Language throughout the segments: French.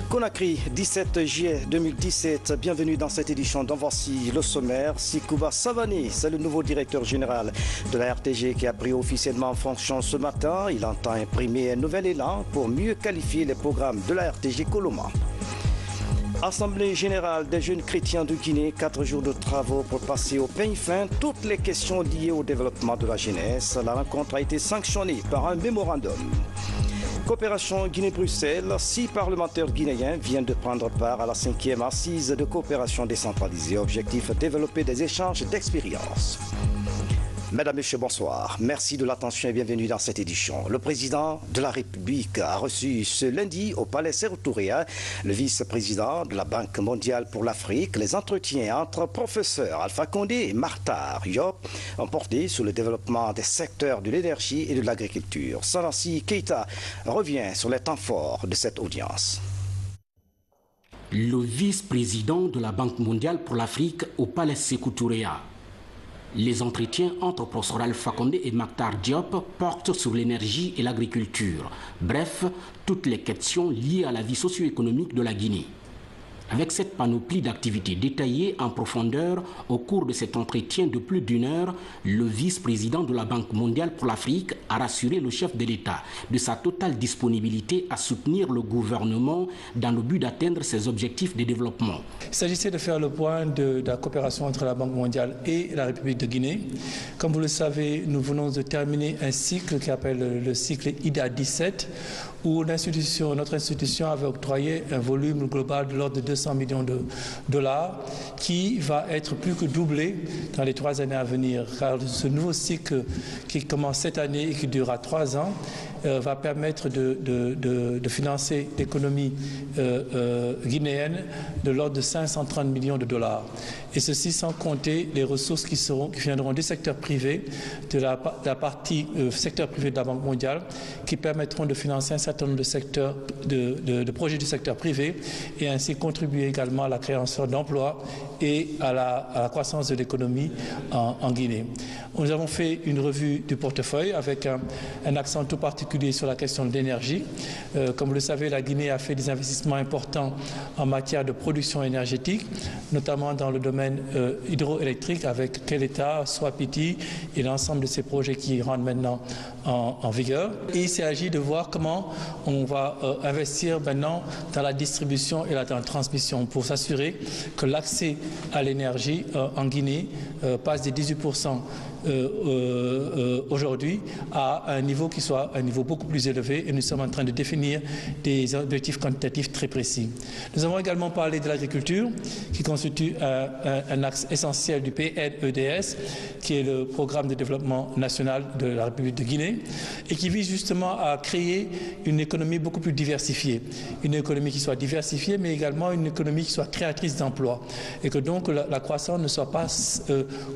Conakry, 17 juillet 2017. Bienvenue dans cette édition dont voici le sommaire. Sikouba Savani, c'est le nouveau directeur général de la RTG qui a pris officiellement fonction ce matin. Il entend imprimer un nouvel élan pour mieux qualifier les programmes de la RTG Coloma. Assemblée générale des jeunes chrétiens de Guinée, 4 jours de travaux pour passer au peigne fin toutes les questions liées au développement de la jeunesse. La rencontre a été sanctionnée par un mémorandum. Coopération Guinée-Bruxelles, 6 parlementaires guinéens viennent de prendre part à la 5e assise de coopération décentralisée. Objectif, développer des échanges d'expériences. Mesdames, Messieurs, bonsoir. Merci de l'attention et bienvenue dans cette édition. Le président de la République a reçu ce lundi au Palais Sékou Touré le vice-président de la Banque mondiale pour l'Afrique. Les entretiens entre professeurs Alpha Condé et Martar Diop ont porté sur le développement des secteurs de l'énergie et de l'agriculture. Salassi Keita revient sur les temps forts de cette audience. Le vice-président de la Banque mondiale pour l'Afrique au Palais Sékou Touré. Les entretiens entre professeur Alpha Condé et Martar Diop portent sur l'énergie et l'agriculture. Bref, toutes les questions liées à la vie socio-économique de la Guinée. Avec cette panoplie d'activités détaillées en profondeur au cours de cet entretien de plus d'une heure, le vice-président de la Banque mondiale pour l'Afrique a rassuré le chef de l'État de sa totale disponibilité à soutenir le gouvernement dans le but d'atteindre ses objectifs de développement. Il s'agissait de faire le point de la coopération entre la Banque mondiale et la République de Guinée. Comme vous le savez, nous venons de terminer un cycle qui s'appelle le cycle IDA 17, où notre institution avait octroyé un volume global de l'ordre de 200 millions de dollars qui va être plus que doublé dans les 3 années à venir. Car ce nouveau cycle qui commence cette année et qui durera 3 ans va permettre de financer l'économie guinéenne de l'ordre de 530 millions de dollars. Et ceci sans compter les ressources qui viendront du secteur privé, de la partie secteur privé de la Banque mondiale, qui permettront de financer un certain nombre de secteurs, de projets du secteur privé et ainsi contribuer également à la création d'emplois et à la croissance de l'économie en Guinée. Nous avons fait une revue du portefeuille avec un accent tout particulier sur la question de l'énergie. Comme vous le savez, la Guinée a fait des investissements importants en matière de production énergétique, notamment dans le domaine hydroélectrique avec Keleta, Swapiti et l'ensemble de ces projets qui rentrent maintenant en vigueur. Et il s'agit de voir comment on va investir maintenant dans la distribution et dans la transmission pour s'assurer que l'accès à l'énergie en Guinée passe des 18% aujourd'hui à un niveau qui soit un niveau beaucoup plus élevé et nous sommes en train de définir des objectifs quantitatifs très précis. Nous avons également parlé de l'agriculture qui constitue un axe essentiel du PNEDS qui est le programme de développement national de la République de Guinée et qui vise justement à créer une économie beaucoup plus diversifiée. Une économie qui soit diversifiée mais également une économie qui soit créatrice d'emplois et que donc la croissance ne soit pas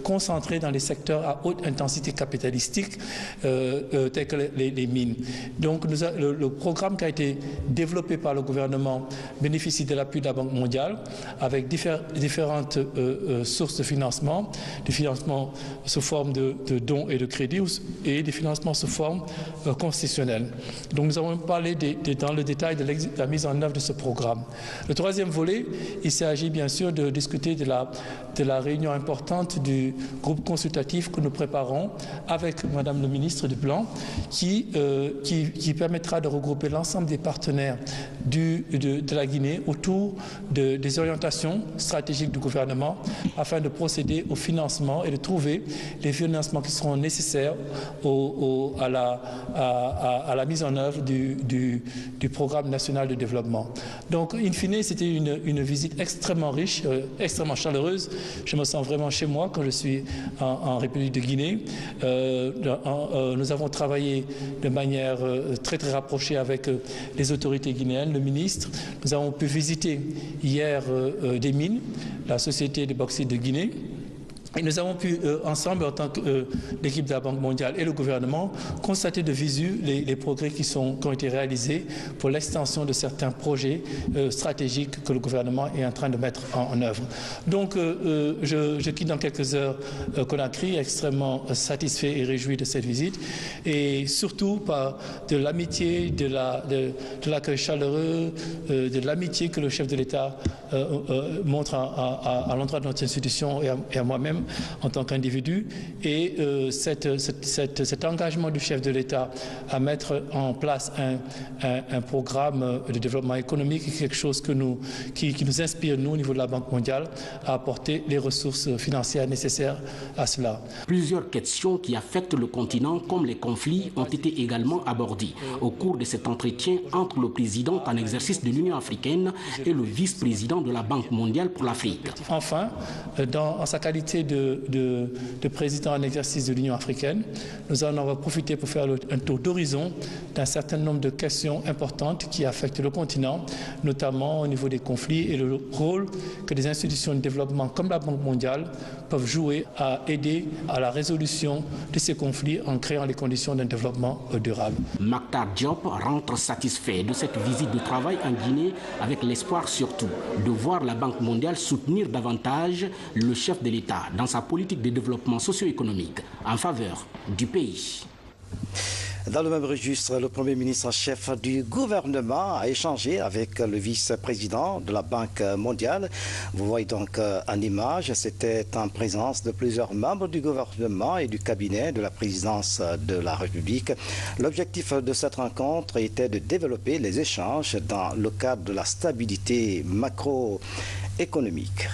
concentrée dans les secteurs à haute intensité capitalistique tels que les mines. Donc le programme qui a été développé par le gouvernement bénéficie de l'appui de la Banque mondiale avec différentes sources de financement, du financement sous forme de dons et de crédits et des financements sous forme constitutionnelle. Donc nous avons parlé dans le détail de la mise en œuvre de ce programme. Le troisième volet, il s'agit bien sûr de discuter de la réunion importante du groupe consultatif que nous préparons avec Madame le ministre du Plan qui permettra de regrouper l'ensemble des partenaires de la Guinée autour des orientations stratégiques du gouvernement afin de procéder au financement et de trouver les financements qui seront nécessaires à la mise en œuvre du programme national de développement. Donc, in fine, c'était une visite extrêmement riche, extrêmement chaleureuse. Je me sens vraiment chez moi quand je suis en République de Guinée. Nous avons travaillé de manière très très rapprochée avec les autorités guinéennes, le ministre. Nous avons pu visiter hier des mines, la Société de bauxite de Guinée. Et nous avons pu, ensemble, en tant que l'équipe de la Banque mondiale et le gouvernement, constater de visu les progrès qui ont été réalisés pour l'extension de certains projets stratégiques que le gouvernement est en train de mettre en œuvre. Donc, je quitte dans quelques heures Conakry, extrêmement satisfait et réjoui de cette visite, et surtout de l'amitié, de l'accueil chaleureux, de l'amitié que le chef de l'État montre à l'endroit de notre institution et à moi-même en tant qu'individu, et cet engagement du chef de l'État à mettre en place un programme de développement économique est quelque chose qui nous inspire, nous, au niveau de la Banque mondiale, à apporter les ressources financières nécessaires à cela. Plusieurs questions qui affectent le continent, comme les conflits, ont été également abordées au cours de cet entretien entre le président en exercice de l'Union africaine et le vice-président de la Banque mondiale pour l'Afrique. Enfin, en sa qualité de président en exercice de l'Union africaine, nous en avons profité pour faire un tour d'horizon d'un certain nombre de questions importantes qui affectent le continent, notamment au niveau des conflits et le rôle que des institutions de développement comme la Banque mondiale peuvent jouer à aider à la résolution de ces conflits en créant les conditions d'un développement durable. Mactar Diop rentre satisfait de cette visite de travail en Guinée, avec l'espoir surtout de voir la Banque mondiale soutenir davantage le chef de l'État dans sa politique de développement socio-économique en faveur du pays. Dans le même registre, le Premier ministre chef du gouvernement a échangé avec le vice-président de la Banque mondiale. Vous voyez donc en image, c'était en présence de plusieurs membres du gouvernement et du cabinet de la présidence de la République. L'objectif de cette rencontre était de développer les échanges dans le cadre de la stabilité macroéconomique.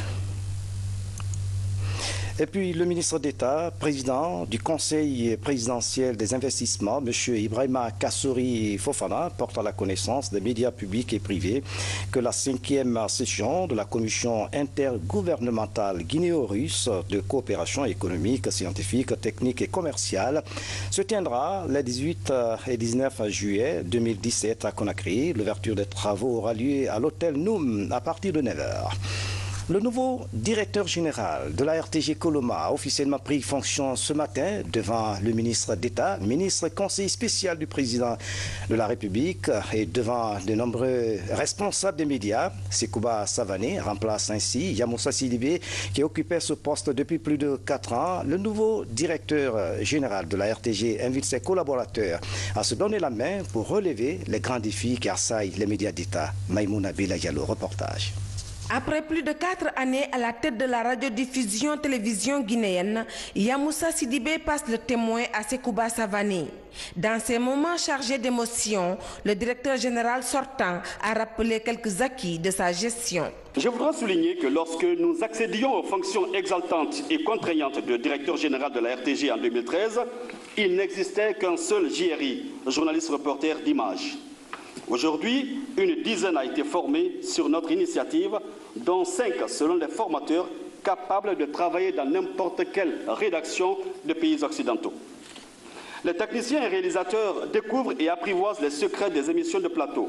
Et puis le ministre d'État, président du Conseil présidentiel des investissements, M. Ibrahima Kassory Fofana, porte à la connaissance des médias publics et privés que la 5e session de la Commission intergouvernementale guinéo-russe de coopération économique, scientifique, technique et commerciale se tiendra les 18 et 19 juillet 2017 à Conakry. L'ouverture des travaux aura lieu à l'hôtel Noum à partir de 9h. Le nouveau directeur général de la RTG Coloma a officiellement pris fonction ce matin devant le ministre d'État, ministre conseiller spécial du président de la République et devant de nombreux responsables des médias. Sekouba Savané remplace ainsi Yamoussa Sidibé qui occupait ce poste depuis plus de 4 ans. Le nouveau directeur général de la RTG invite ses collaborateurs à se donner la main pour relever les grands défis qui assaillent les médias d'État. Maïmouna Belayalo, reportage. Après plus de 4 années à la tête de la radiodiffusion télévision guinéenne, Yamoussa Sidibé passe le témoin à Sekouba Savané. Dans ces moments chargés d'émotions, le directeur général sortant a rappelé quelques acquis de sa gestion. Je voudrais souligner que lorsque nous accédions aux fonctions exaltantes et contraignantes de directeur général de la RTG en 2013, il n'existait qu'un seul JRI, journaliste reporter d'image. Aujourd'hui, une dizaine a été formée sur notre initiative, dont 5 selon les formateurs capables de travailler dans n'importe quelle rédaction de pays occidentaux. Les techniciens et réalisateurs découvrent et apprivoisent les secrets des émissions de plateau.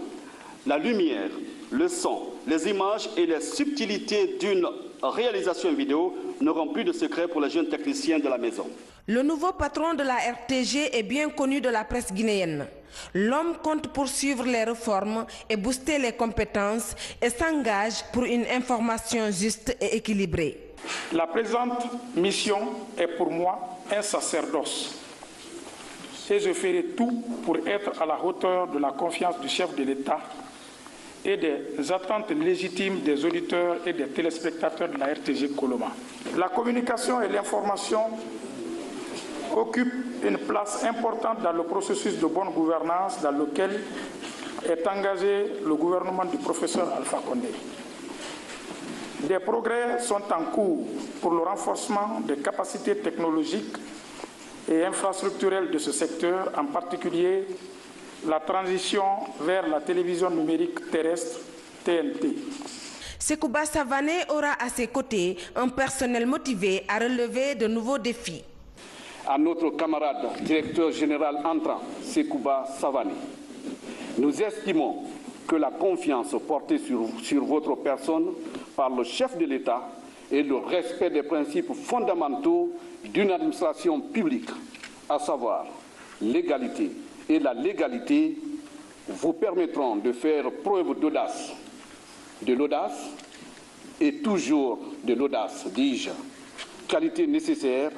La lumière, le son, les images et les subtilités d'une réalisation vidéo n'auront plus de secret pour les jeunes techniciens de la maison. Le nouveau patron de la RTG est bien connu de la presse guinéenne. L'homme compte poursuivre les réformes et booster les compétences et s'engage pour une information juste et équilibrée. La présente mission est pour moi un sacerdoce et je ferai tout pour être à la hauteur de la confiance du chef de l'État et des attentes légitimes des auditeurs et des téléspectateurs de la RTG Coloma. La communication et l'information occupent une place importante dans le processus de bonne gouvernance dans lequel est engagé le gouvernement du professeur Alpha Condé. Des progrès sont en cours pour le renforcement des capacités technologiques et infrastructurelles de ce secteur, en particulier la transition vers la télévision numérique terrestre TNT. Sekouba Savané aura à ses côtés un personnel motivé à relever de nouveaux défis. À notre camarade directeur général entrant, Sekouba Savané, nous estimons que la confiance portée sur votre personne par le chef de l'État et le respect des principes fondamentaux d'une administration publique, à savoir l'égalité et la légalité, vous permettront de faire preuve d'audace, de l'audace et toujours de l'audace, dis-je, qualité nécessaire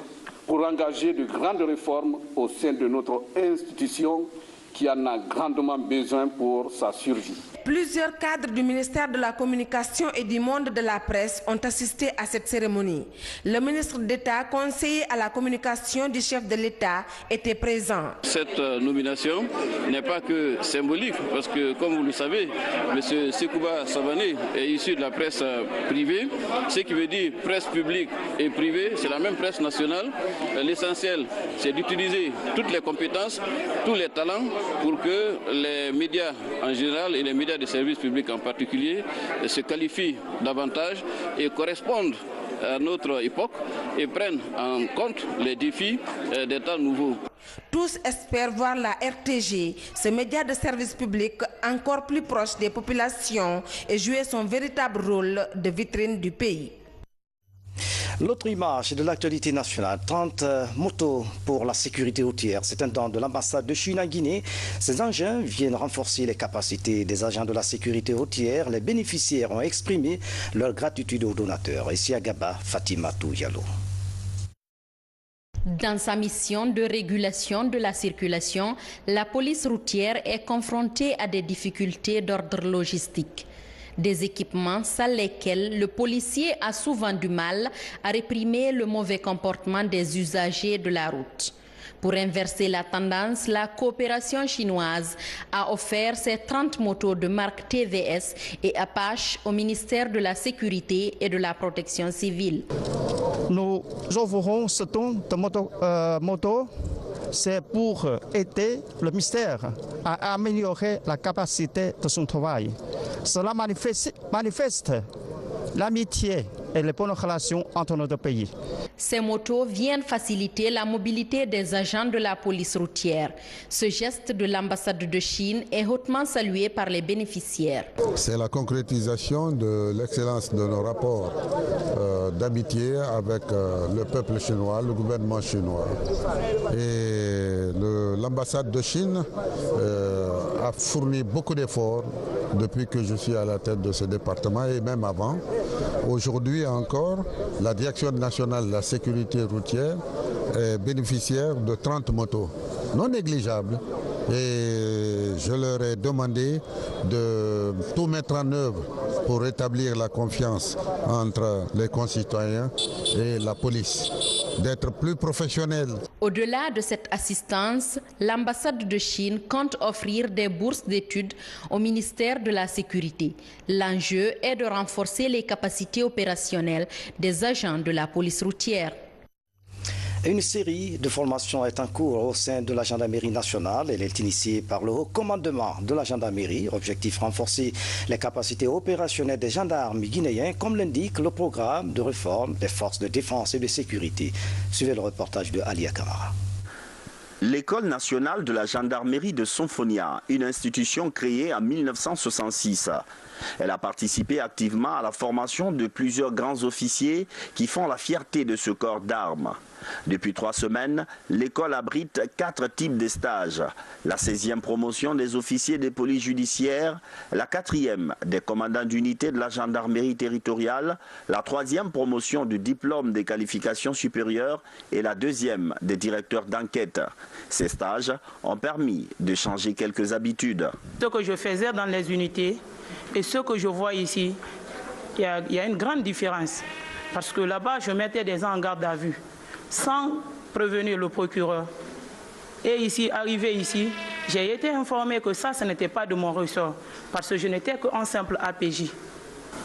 pour engager de grandes réformes au sein de notre institution qui en a grandement besoin pour sa survie. Plusieurs cadres du ministère de la Communication et du monde de la presse ont assisté à cette cérémonie. Le ministre d'État, conseiller à la communication du chef de l'État, était présent. Cette nomination n'est pas que symbolique, parce que, comme vous le savez, M. Sekouba Savané est issu de la presse privée, ce qui veut dire presse publique et privée, c'est la même presse nationale. L'essentiel, c'est d'utiliser toutes les compétences, tous les talents, pour que les médias en général et les médias de services publics en particulier se qualifient davantage et correspondent à notre époque et prennent en compte les défis des temps nouveaux. Tous espèrent voir la RTG, ce média de service public encore plus proche des populations et jouer son véritable rôle de vitrine du pays. L'autre image de l'actualité nationale, 30 motos pour la sécurité routière. C'est un don de l'ambassade de Chine à Guinée. Ces engins viennent renforcer les capacités des agents de la sécurité routière. Les bénéficiaires ont exprimé leur gratitude aux donateurs. Ici à Gaba, Fatima Touyalo. Dans sa mission de régulation de la circulation, la police routière est confrontée à des difficultés d'ordre logistique. Des équipements sans lesquels le policier a souvent du mal à réprimer le mauvais comportement des usagers de la route. Pour inverser la tendance, la coopération chinoise a offert ses 30 motos de marque TVS et Apache au ministère de la Sécurité et de la Protection civile. Nous offrons ce ton de moto, c'est pour aider le ministère à améliorer la capacité de son travail. Cela manifeste l'amitié et les bonnes relations entre nos deux pays. Ces motos viennent faciliter la mobilité des agents de la police routière. Ce geste de l'ambassade de Chine est hautement salué par les bénéficiaires. C'est la concrétisation de l'excellence de nos rapports d'amitié avec le peuple chinois, le gouvernement chinois. Et l'ambassade de Chine a fourni beaucoup d'efforts depuis que je suis à la tête de ce département et même avant. Aujourd'hui encore, la Direction nationale de la sécurité routière est bénéficiaire de 30 motos, non négligeables. Et je leur ai demandé de tout mettre en œuvre pour rétablir la confiance entre les concitoyens et la police, d'être plus professionnels. Au-delà de cette assistance, l'ambassade de Chine compte offrir des bourses d'études au ministère de la Sécurité. L'enjeu est de renforcer les capacités opérationnelles des agents de la police routière. Une série de formations est en cours au sein de la gendarmerie nationale. Elle est initiée par le haut commandement de la gendarmerie. Objectif renforcer les capacités opérationnelles des gendarmes guinéens, comme l'indique le programme de réforme des forces de défense et de sécurité. Suivez le reportage de Alia Kamara. L'école nationale de la gendarmerie de Sonfonia, une institution créée en 1966. Elle a participé activement à la formation de plusieurs grands officiers qui font la fierté de ce corps d'armes. Depuis 3 semaines, l'école abrite 4 types de stages. La 16e promotion des officiers des polices judiciaires, la 4e des commandants d'unité de la gendarmerie territoriale, la 3e promotion du diplôme des qualifications supérieures et la 2e des directeurs d'enquête. Ces stages ont permis de changer quelques habitudes. Ce que je faisais dans les unités et ce que je vois ici, il y a une grande différence. Parce que là-bas, je mettais des gens en garde à vue, sans prévenir le procureur. Et ici, arrivé ici, j'ai été informé que ça, ce n'était pas de mon ressort, parce que je n'étais qu'un simple APJ.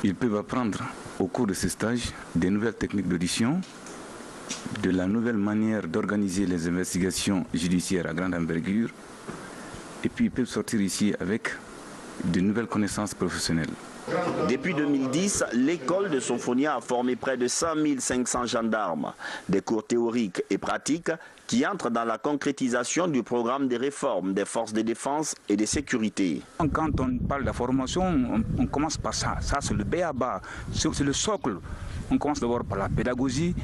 Ils peuvent apprendre au cours de ce stage des nouvelles techniques d'audition, de la nouvelle manière d'organiser les investigations judiciaires à grande envergure, et puis ils peuvent sortir ici avec de nouvelles connaissances professionnelles. Depuis 2010, l'école de Sonfonia a formé près de 5500 gendarmes. Des cours théoriques et pratiques qui entrent dans la concrétisation du programme de réforme des forces de défense et de sécurité. Quand on parle de la formation, on commence par ça. Ça, c'est le b.a.-ba, c'est le socle. On commence d'abord par la pédagogie.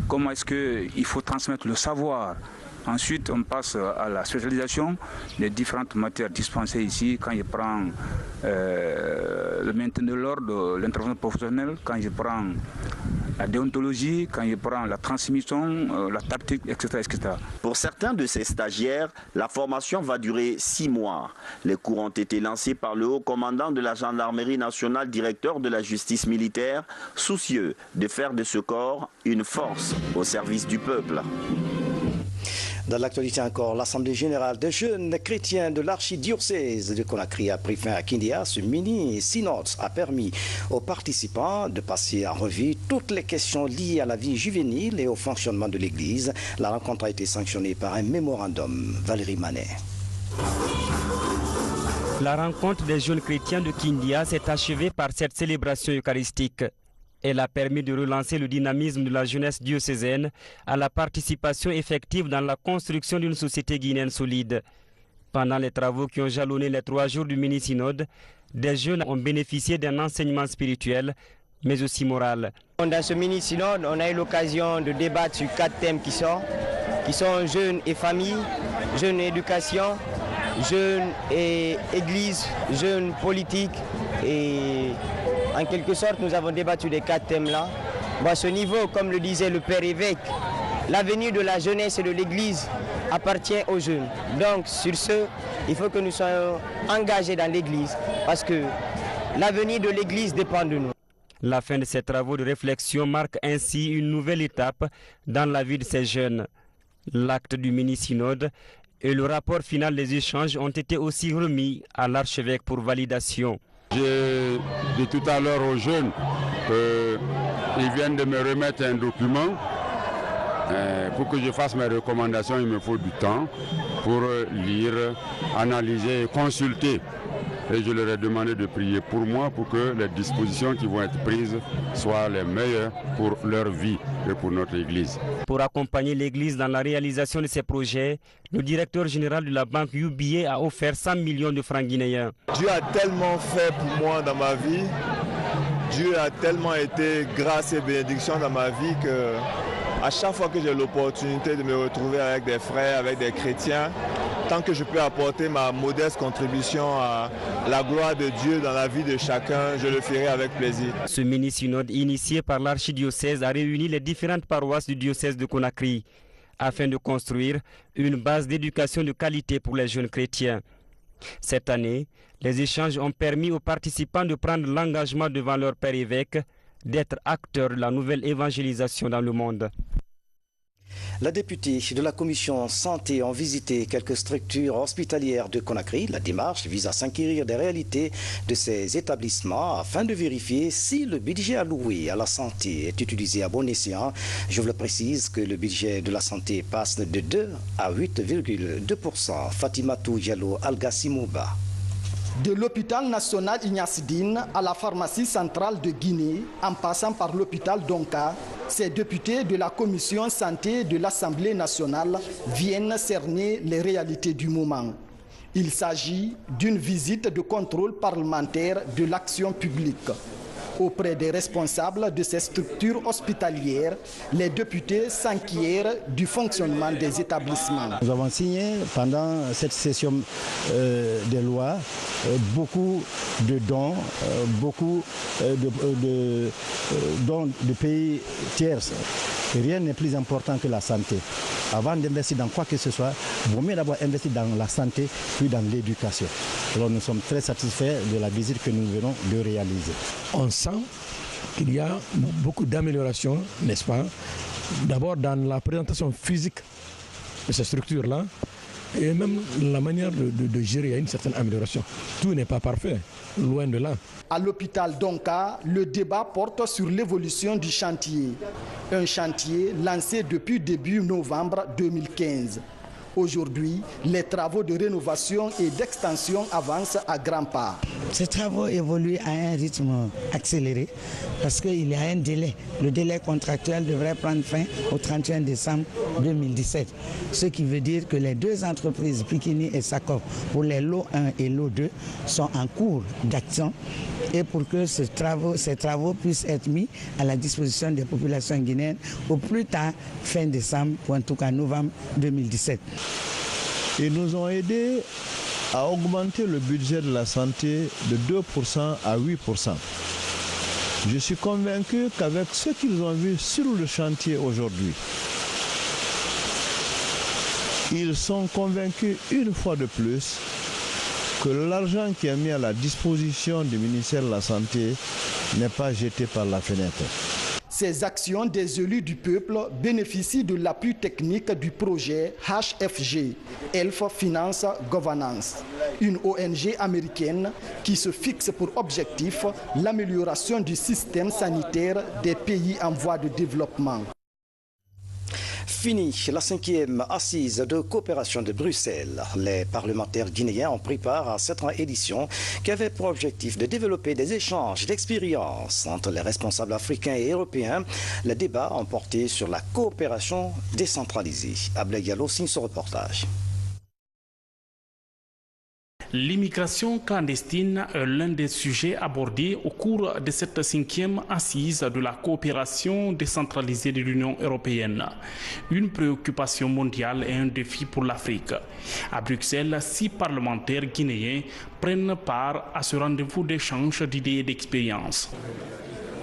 Comment est-ce qu'il faut transmettre le savoir? Ensuite, on passe à la spécialisation des différentes matières dispensées ici. Quand je prends le maintien de l'ordre, l'intervention professionnelle, quand je prends la déontologie, quand je prends la transmission, la tactique, etc., etc. Pour certains de ces stagiaires, la formation va durer 6 mois. Les cours ont été lancés par le haut commandant de la gendarmerie nationale, directeur de la justice militaire, soucieux de faire de ce corps une force au service du peuple. Dans l'actualité encore, l'Assemblée générale des jeunes chrétiens de l'archidiocèse de Conakry a pris fin à Kindia. Ce mini-synode a permis aux participants de passer en revue toutes les questions liées à la vie juvénile et au fonctionnement de l'Église. La rencontre a été sanctionnée par un mémorandum. Valérie Manet. La rencontre des jeunes chrétiens de Kindia s'est achevée par cette célébration eucharistique. Elle a permis de relancer le dynamisme de la jeunesse diocésaine à la participation effective dans la construction d'une société guinéenne solide. Pendant les travaux qui ont jalonné les 3 jours du mini-synode, des jeunes ont bénéficié d'un enseignement spirituel, mais aussi moral. Dans ce mini-synode, on a eu l'occasion de débattre sur 4 thèmes qui sont jeunes et famille, jeunes et éducation, jeunes et église, jeunes politique et... En quelque sorte, nous avons débattu des 4 thèmes-là. À ce niveau, comme le disait le Père évêque, l'avenir de la jeunesse et de l'Église appartient aux jeunes. Donc, sur ce, il faut que nous soyons engagés dans l'Église parce que l'avenir de l'Église dépend de nous. La fin de ces travaux de réflexion marque ainsi une nouvelle étape dans la vie de ces jeunes. L'acte du mini-synode et le rapport final des échanges ont été aussi remis à l'archevêque pour validation. J'ai dit tout à l'heure aux jeunes qu'ils viennent de me remettre un document. Pour que je fasse mes recommandations, il me faut du temps pour lire, analyser et consulter. Et je leur ai demandé de prier pour moi pour que les dispositions qui vont être prises soient les meilleures pour leur vie et pour notre Église. Pour accompagner l'Église dans la réalisation de ces projets, le directeur général de la banque UBA a offert 100 millions de francs guinéens. Dieu a tellement fait pour moi dans ma vie, Dieu a tellement été grâce et bénédiction dans ma vie que à chaque fois que j'ai l'opportunité de me retrouver avec des frères, avec des chrétiens, tant que je peux apporter ma modeste contribution à la gloire de Dieu dans la vie de chacun, je le ferai avec plaisir. Ce mini-synode initié par l'archidiocèse a réuni les différentes paroisses du diocèse de Conakry afin de construire une base d'éducation de qualité pour les jeunes chrétiens. Cette année, les échanges ont permis aux participants de prendre l'engagement devant leur père évêque d'être acteurs de la nouvelle évangélisation dans le monde. La députée de la commission santé ont visité quelques structures hospitalières de Conakry. La démarche vise à s'inquérir des réalités de ces établissements afin de vérifier si le budget alloué à la santé est utilisé à bon escient. Je vous le précise que le budget de la santé passe de 2 à 8,2%. Fatimatou Diallo Algassimouba. De l'hôpital national Ignace Dine à la pharmacie centrale de Guinée, en passant par l'hôpital Donka, ces députés de la commission santé de l'Assemblée nationale viennent cerner les réalités du moment. Il s'agit d'une visite de contrôle parlementaire de l'action publique. Auprès des responsables de ces structures hospitalières, les députés s'inquièrent du fonctionnement des établissements. Nous avons signé pendant cette session des lois beaucoup de dons, beaucoup de dons de pays tiers. Rien n'est plus important que la santé. Avant d'investir dans quoi que ce soit, il vaut mieux d'abord investir dans la santé puis dans l'éducation. Alors nous sommes très satisfaits de la visite que nous venons de réaliser. On sent qu'il y a beaucoup d'améliorations, n'est-ce pas? D'abord dans la présentation physique de ces structures-là et même la manière de gérer, il y a une certaine amélioration. Tout n'est pas parfait, loin de là. À l'hôpital Donka, le débat porte sur l'évolution du chantier. Un chantier lancé depuis début novembre 2015. Aujourd'hui, les travaux de rénovation et d'extension avancent à grands pas. Ces travaux évoluent à un rythme accéléré parce qu'il y a un délai. Le délai contractuel devrait prendre fin au 31 décembre 2017. Ce qui veut dire que les deux entreprises, Pikini et Sakov, pour les lots 1 et lot 2, sont en cours d'action. Et pour que ces travaux puissent être mis à la disposition des populations guinéennes au plus tard fin décembre ou en tout cas novembre 2017. Ils nous ont aidés à augmenter le budget de la santé de 2% à 8%. Je suis convaincu qu'avec ce qu'ils ont vu sur le chantier aujourd'hui, ils sont convaincus une fois de plus que l'argent qui est mis à la disposition du ministère de la Santé n'est pas jeté par la fenêtre. Ces actions des élus du peuple bénéficient de l'appui technique du projet HFG, Health Finance Governance, une ONG américaine qui se fixe pour objectif l'amélioration du système sanitaire des pays en voie de développement. Fini la 5e assise de coopération de Bruxelles. Les parlementaires guinéens ont pris part à cette édition qui avait pour objectif de développer des échanges d'expériences entre les responsables africains et européens. Les débats ont porté sur la coopération décentralisée. Ablé Diallo signe ce reportage. L'immigration clandestine est l'un des sujets abordés au cours de cette 5e assise de la coopération décentralisée de l'Union européenne. Une préoccupation mondiale et un défi pour l'Afrique. À Bruxelles, 6 parlementaires guinéens prennent part à ce rendez-vous d'échange d'idées et d'expériences.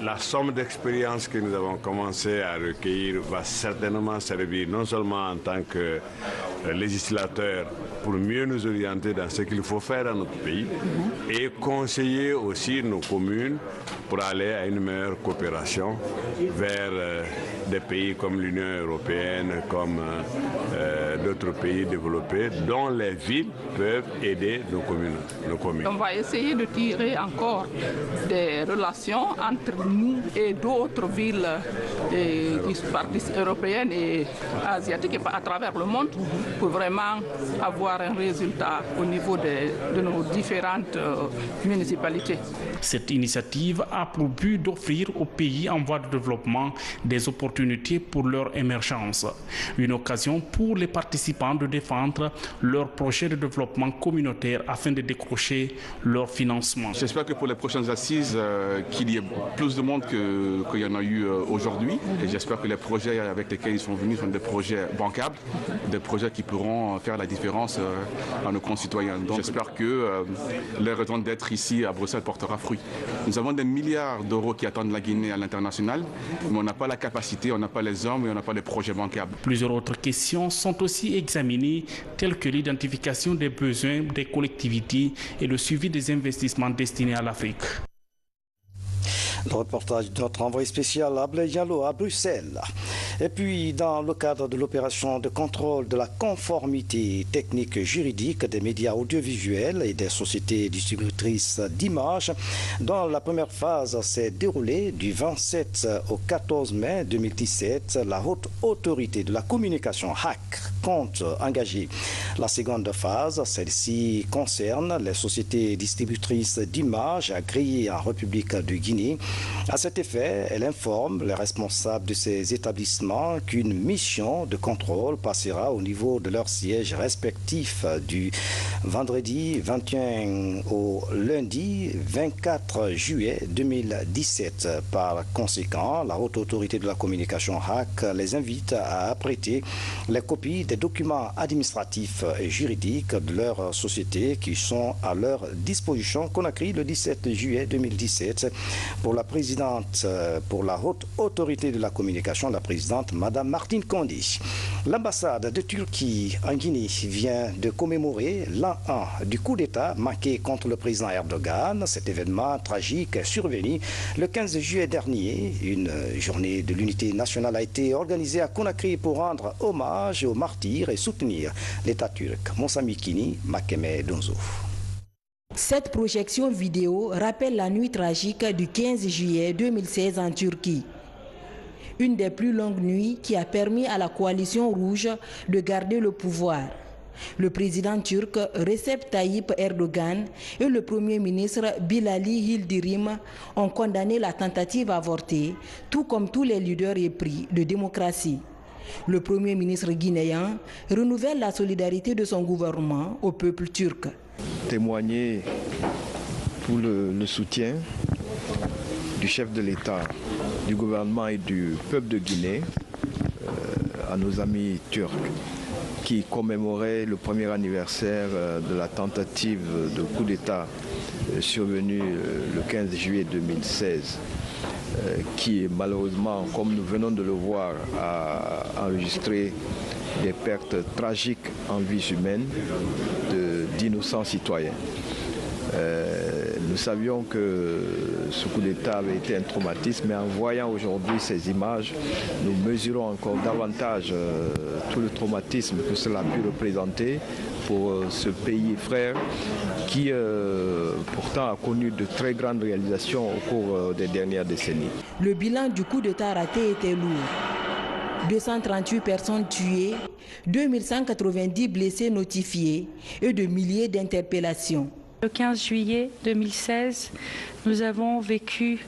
La somme d'expériences que nous avons commencé à recueillir va certainement servir non seulement en tant que législateur pour mieux nous orienter dans ce qu'il faut faire dans notre pays et conseiller aussi nos communes pour aller à une meilleure coopération vers des pays comme l'Union européenne, comme d'autres pays développés, dont les villes peuvent aider nos communes. On va essayer de tirer encore des relations entre nous et d'autres villes européennes et asiatiques et à travers le monde pour vraiment avoir un résultat au niveau de nos différentes municipalités. Cette initiative a pour but d'offrir aux pays en voie de développement des opportunités pour leur émergence. Une occasion pour les participants de défendre leurs projets de développement communautaire afin de décrocher leur financement. J'espère que pour les prochaines assises, qu'il y ait plus de monde qu'il y en a eu aujourd'hui. Et j'espère que les projets avec lesquels ils sont venus sont des projets bancables, des projets qui pourront faire la différence à nos concitoyens. Donc j'espère que leur raison d'être ici à Bruxelles portera fruit. Nous avons des milliards d'euros qui attendent la Guinée à l'international, mais on n'a pas la capacité, on n'a pas les hommes et on n'a pas les projets bancables. Plusieurs autres questions sont aussi examinées, telles que l'identification des besoins des collectivités et le suivi des investissements destinés à l'Afrique. Le reportage de notre envoyé spécial Ablé Diallo à Bruxelles. Et puis, dans le cadre de l'opération de contrôle de la conformité technique juridique des médias audiovisuels et des sociétés distributrices d'images, dont la première phase s'est déroulée du 27 au 14 mai 2017, la Haute Autorité de la Communication HAC compte engager la seconde phase. Celle-ci concerne les sociétés distributrices d'images agréées en République de Guinée. À cet effet, elle informe les responsables de ces établissements qu'une mission de contrôle passera au niveau de leurs sièges respectifs du vendredi 21 au lundi 24 juillet 2017. Par conséquent, la Haute Autorité de la Communication HAC les invite à apprêter les copies des documents administratifs et juridiques de leur société qui sont à leur disposition. Conakry le 17 juillet 2017 pour la présidente pour la Haute Autorité de la Communication, la présidente Madame Martine Kondi. L'ambassade de Turquie en Guinée vient de commémorer l'an 1 du coup d'État marqué contre le président Erdogan. Cet événement tragique est survenu le 15 juillet dernier. Une journée de l'unité nationale a été organisée à Conakry pour rendre hommage aux martyrs et soutenir l'État turc. Moussa Mikini, Makeme Donzo. Cette projection vidéo rappelle la nuit tragique du 15 juillet 2016 en Turquie. Une des plus longues nuits qui a permis à la coalition rouge de garder le pouvoir. Le président turc Recep Tayyip Erdogan et le premier ministre Binali Yildirim ont condamné la tentative avortée, tout comme tous les leaders épris de démocratie. Le premier ministre guinéen renouvelle la solidarité de son gouvernement au peuple turc. Témoigner pour le soutien du chef de l'État, du gouvernement et du peuple de Guinée à nos amis turcs qui commémoraient le premier anniversaire de la tentative de coup d'État survenue le 15 juillet 2016, qui malheureusement, comme nous venons de le voir, a enregistré des pertes tragiques en vies humaines d'innocents citoyens. Nous savions que ce coup d'État avait été un traumatisme, mais en voyant aujourd'hui ces images, nous mesurons encore davantage tout le traumatisme que cela a pu représenter pour ce pays frère qui pourtant a connu de très grandes réalisations au cours des dernières décennies. Le bilan du coup d'État raté était lourd. 238 personnes tuées, 2190 blessés notifiés et de milliers d'interpellations. Le 15 juillet 2016, nous avons vécu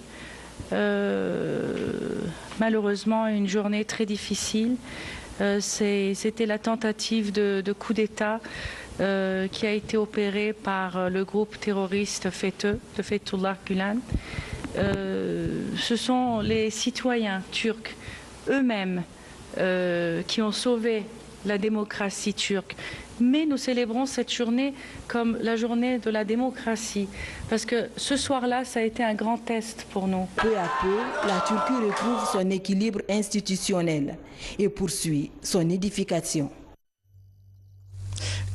malheureusement une journée très difficile. C'était la tentative de coup d'État qui a été opérée par le groupe terroriste FETÖ, de Fethullah Gülen. Ce sont les citoyens turcs eux-mêmes qui ont sauvé la démocratie turque. Mais nous célébrons cette journée comme la journée de la démocratie, parce que ce soir-là, ça a été un grand test pour nous. Peu à peu, la Turquie retrouve son équilibre institutionnel et poursuit son édification.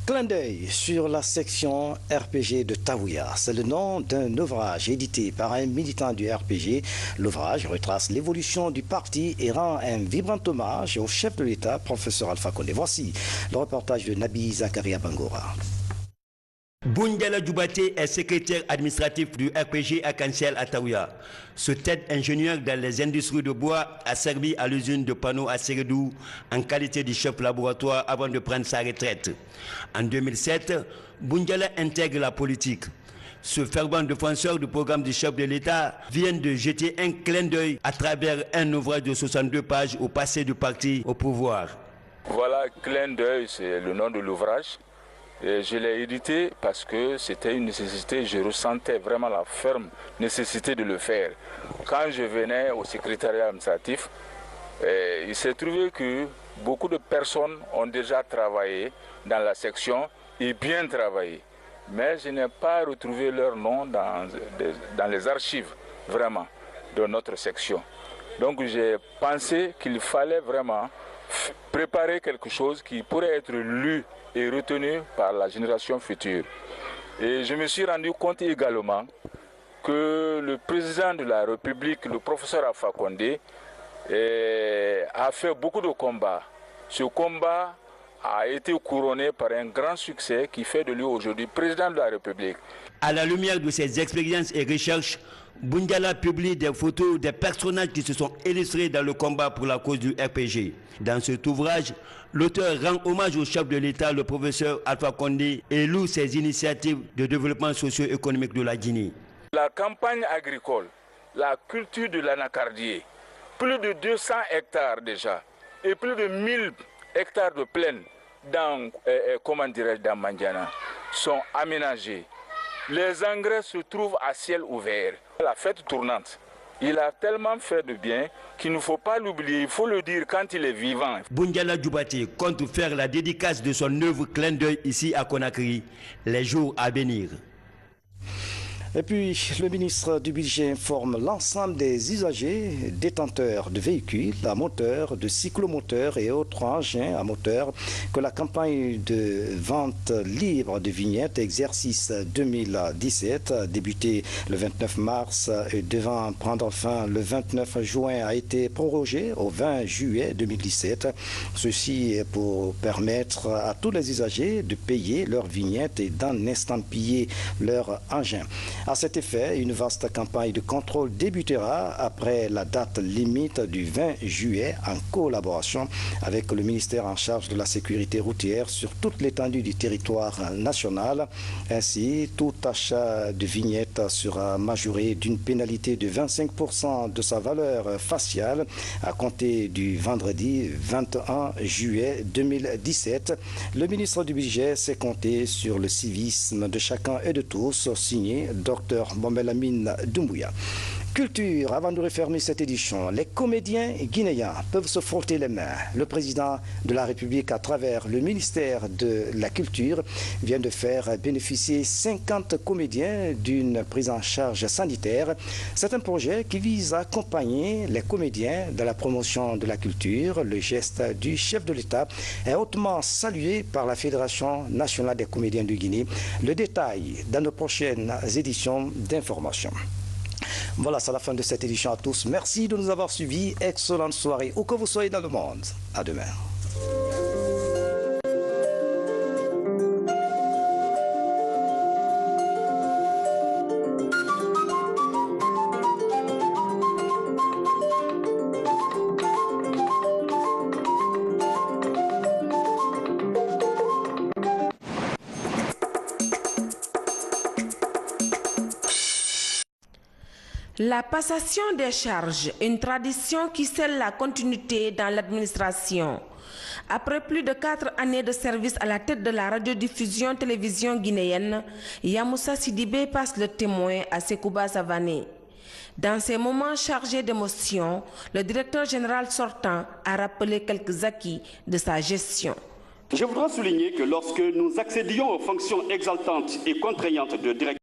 Clin d'œil sur la section RPG de Taouya. C'est le nom d'un ouvrage édité par un militant du RPG. L'ouvrage retrace l'évolution du parti et rend un vibrant hommage au chef de l'État, professeur Alpha Condé. Voici le reportage de Nabi Zakaria Bangora. Boundiala Djoubaté est secrétaire administratif du RPG à Kanciel à Taouya. Ce tête ingénieur dans les industries de bois a servi à l'usine de panneaux à Sérédou en qualité de chef laboratoire avant de prendre sa retraite. En 2007, Boundiala intègre la politique. Ce fervent défenseur du programme du chef de l'État vient de jeter un clin d'œil à travers un ouvrage de 62 pages au passé du parti au pouvoir. Voilà, clin d'œil, c'est le nom de l'ouvrage. Je l'ai édité parce que c'était une nécessité, je ressentais vraiment la ferme nécessité de le faire. Quand je venais au secrétariat administratif, il s'est trouvé que beaucoup de personnes ont déjà travaillé dans la section et bien travaillé. Mais je n'ai pas retrouvé leur nom dans les archives, vraiment, de notre section. Donc j'ai pensé qu'il fallait vraiment préparer quelque chose qui pourrait être lu et retenu par la génération future. Et je me suis rendu compte également que le président de la République, le professeur Alpha Condé, a fait beaucoup de combats. Ce combat a été couronné par un grand succès qui fait de lui aujourd'hui président de la République. À la lumière de ses expériences et recherches, Boundiala publie des photos des personnages qui se sont illustrés dans le combat pour la cause du RPG. Dans cet ouvrage, l'auteur rend hommage au chef de l'État, le professeur Alpha Condé, et loue ses initiatives de développement socio-économique de la Guinée. La campagne agricole, la culture de l'anacardier, plus de 200 hectares déjà, et plus de 1000 hectares de plaine dans Mandiana sont aménagés. Les engrais se trouvent à ciel ouvert. La fête tournante, il a tellement fait de bien qu'il ne faut pas l'oublier, il faut le dire quand il est vivant. Boundiala Djoubaté compte faire la dédicace de son œuvre clin d'œil ici à Conakry, les jours à venir. Et puis, le ministre du Budget informe l'ensemble des usagers, détenteurs de véhicules à moteur, de cyclomoteurs et autres engins à moteur que la campagne de vente libre de vignettes exercice 2017, débutée le 29 mars et devant prendre fin le 29 juin, a été prorogée au 20 juillet 2017. Ceci est pour permettre à tous les usagers de payer leurs vignettes et d'en estampiller leur engin. À cet effet, une vaste campagne de contrôle débutera après la date limite du 20 juillet en collaboration avec le ministère en charge de la sécurité routière sur toute l'étendue du territoire national. Ainsi, tout achat de vignette sera majoré d'une pénalité de 25% de sa valeur faciale à compter du vendredi 21 juillet 2017. Le ministre du Budget s'est compté sur le civisme de chacun et de tous, signé Dr Momelamine Doumbouya. Culture, avant de refermer cette édition, les comédiens guinéens peuvent se frotter les mains. Le président de la République, à travers le ministère de la Culture, vient de faire bénéficier 50 comédiens d'une prise en charge sanitaire. C'est un projet qui vise à accompagner les comédiens dans la promotion de la culture. Le geste du chef de l'État est hautement salué par la Fédération nationale des comédiens du Guinée. Le détail dans nos prochaines éditions d'information. Voilà, c'est la fin de cette édition à tous. Merci de nous avoir suivis. Excellente soirée, où que vous soyez dans le monde. À demain. La passation des charges, une tradition qui scelle la continuité dans l'administration. Après plus de 4 années de service à la tête de la radiodiffusion télévision guinéenne, Yamoussa Sidibé passe le témoin à Sekouba Savané. Dans ces moments chargés d'émotion, le directeur général sortant a rappelé quelques acquis de sa gestion. Je voudrais souligner que lorsque nous accédions aux fonctions exaltantes et contraignantes de directeur,